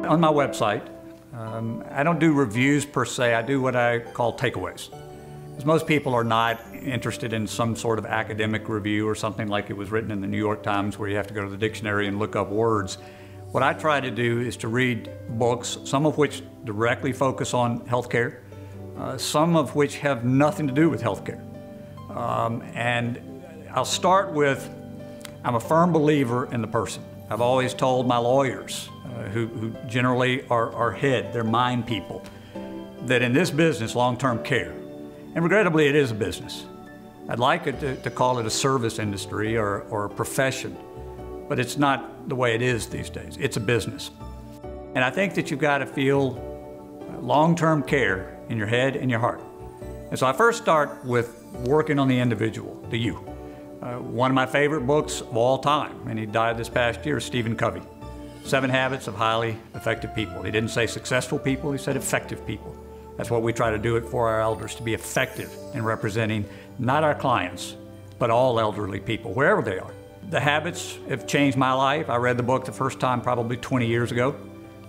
On my website, I don't do reviews per se, I do what I call takeaways. Because most people are not interested in some sort of academic review or something like it was written in the New York Times where you have to go to the dictionary and look up words. What I try to do is to read books, some of which directly focus on healthcare, some of which have nothing to do with healthcare. And I'll start with, I'm a firm believer in the person. I've always told my lawyers, who generally are head, they're mind people, that in this business, long-term care, and regrettably it is a business. I'd like it to call it a service industry or a profession, but it's not the way it is these days. It's a business. And I think that you've got to feel long-term care in your head and your heart. And so I first start with working on the individual, the you. One of my favorite books of all time, and he died this past year, is Stephen Covey. 7 Habits of Highly Effective People. He didn't say successful people, he said effective people. That's what we try to do it for our elders, to be effective in representing not our clients, but all elderly people, wherever they are. The habits have changed my life. I read the book the first time probably 20 years ago,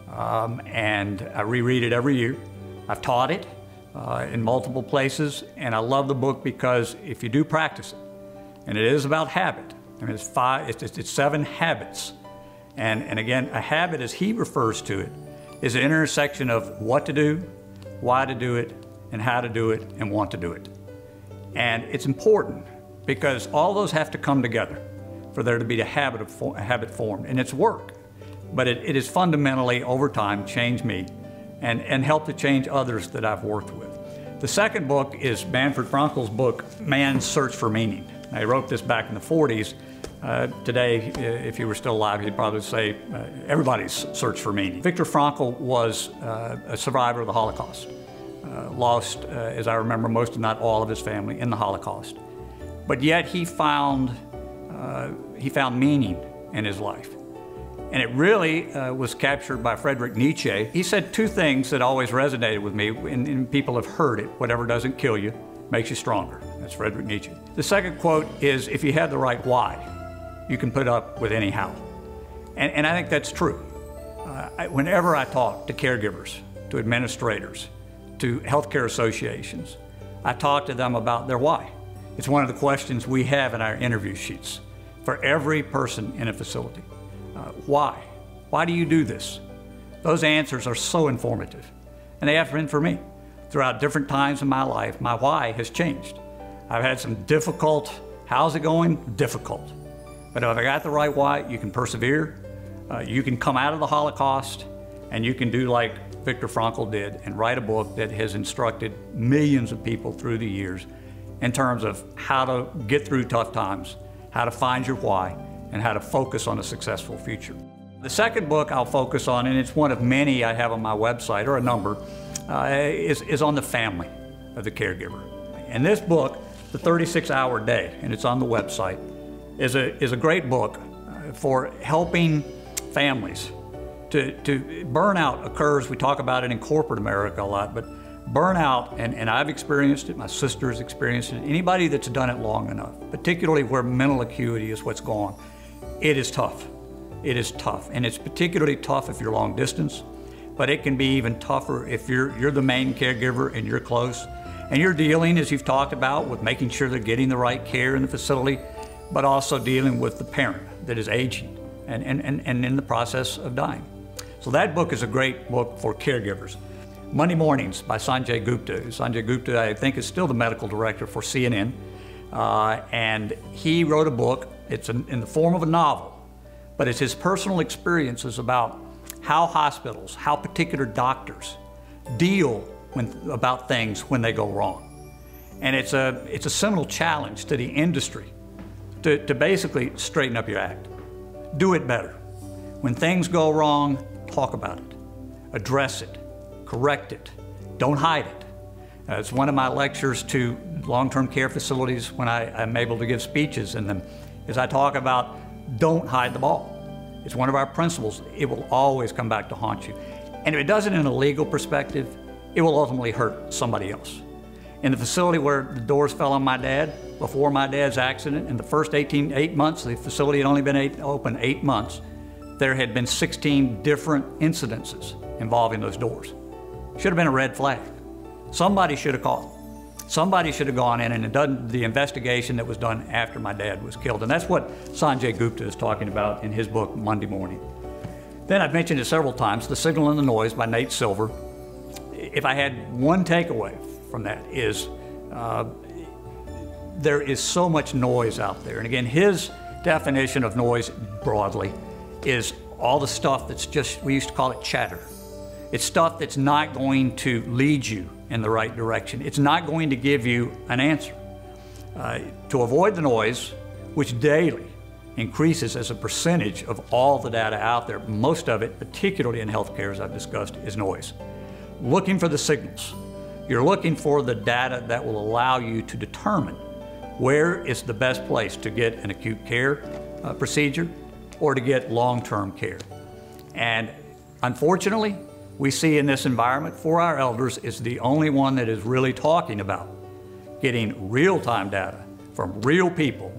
and I reread it every year. I've taught it in multiple places, and I love the book because if you do practice it, and it is about habit. I mean, it's 7 habits. And again, a habit, as he refers to it, is an intersection of what to do, why to do it, and how to do it, and want to do it. And it's important because all those have to come together for there to be a habit formed. And it's work, but it has fundamentally, over time, changed me and helped to change others that I've worked with. The second book is Manfred Frankel's book, Man's Search for Meaning. Now, he wrote this back in the 40s. Today, if he were still alive, he'd probably say everybody's search for meaning. Viktor Frankl was a survivor of the Holocaust. Lost, as I remember, most if not all of his family in the Holocaust. But yet he found meaning in his life. And it really was captured by Friedrich Nietzsche. He said 2 things that always resonated with me, and people have heard it: whatever doesn't kill you makes you stronger. That's Friedrich Nietzsche. The second quote is, if you have the right why, you can put up with any how. And I think that's true. Whenever I talk to caregivers, to administrators, to healthcare associations, I talk to them about their why. It's one of the questions we have in our interview sheets for every person in a facility. Why? Why do you do this? Those answers are so informative, and they have been for me. Throughout different times in my life, my why has changed. I've had some difficult, how's it going? Difficult. But if I got the right why, you can persevere, you can come out of the Holocaust, and you can do like Viktor Frankl did and write a book that has instructed millions of people through the years in terms of how to get through tough times, how to find your why, and how to focus on a successful future. The second book I'll focus on, and it's one of many I have on my website, or a number, is on the family of the caregiver. And this book, The 36-Hour Day, and it's on the website, is a great book for helping families to burnout occurs. We talk about it in corporate America a lot, but burnout, and I've experienced it, my sister's experienced it, anybody that's done it long enough, particularly where mental acuity is what's going on, it is tough. It is tough, and it's particularly tough if you're long distance, but it can be even tougher if you're the main caregiver and you're close, and you're dealing, as you've talked about, with making sure they're getting the right care in the facility, but also dealing with the parent that is aging and in the process of dying. So that book is a great book for caregivers. Monday Mornings by Sanjay Gupta. Sanjay Gupta, I think, is still the medical director for CNN, and he wrote a book. It's in the form of a novel, but it's his personal experiences about how hospitals, how particular doctors deal about things when they go wrong. And it's a seminal challenge to the industry to basically straighten up your act. Do it better. When things go wrong, talk about it, address it, correct it, don't hide it. It's one of my lectures to long-term care facilities when I'm able to give speeches in them, is I talk about don't hide the ball. It's one of our principles. It will always come back to haunt you. And if it doesn't in a legal perspective, it will ultimately hurt somebody else. In the facility where the doors fell on my dad, before my dad's accident, in the first 8 months, the facility had only been open 8 months, there had been 16 different incidences involving those doors. Should have been a red flag. Somebody should have called. Somebody should have gone in and done the investigation that was done after my dad was killed. And that's what Sanjay Gupta is talking about in his book, Monday Morning. Then I've mentioned it several times, The Signal and the Noise by Nate Silver. If I had one takeaway from that is there is so much noise out there. And again, his definition of noise broadly is all the stuff that's just, we used to call it chatter. It's stuff that's not going to lead you in the right direction. It's not going to give you an answer. To avoid the noise, which daily increases as a percentage of all the data out there, most of it, particularly in healthcare, as I've discussed, is noise. Looking for the signals. You're looking for the data that will allow you to determine where is the best place to get an acute care procedure or to get long-term care. And unfortunately, we see in this environment, For Our Elders is the only one that is really talking about getting real-time data from real people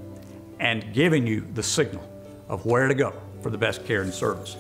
and giving you the signal of where to go for the best care and service.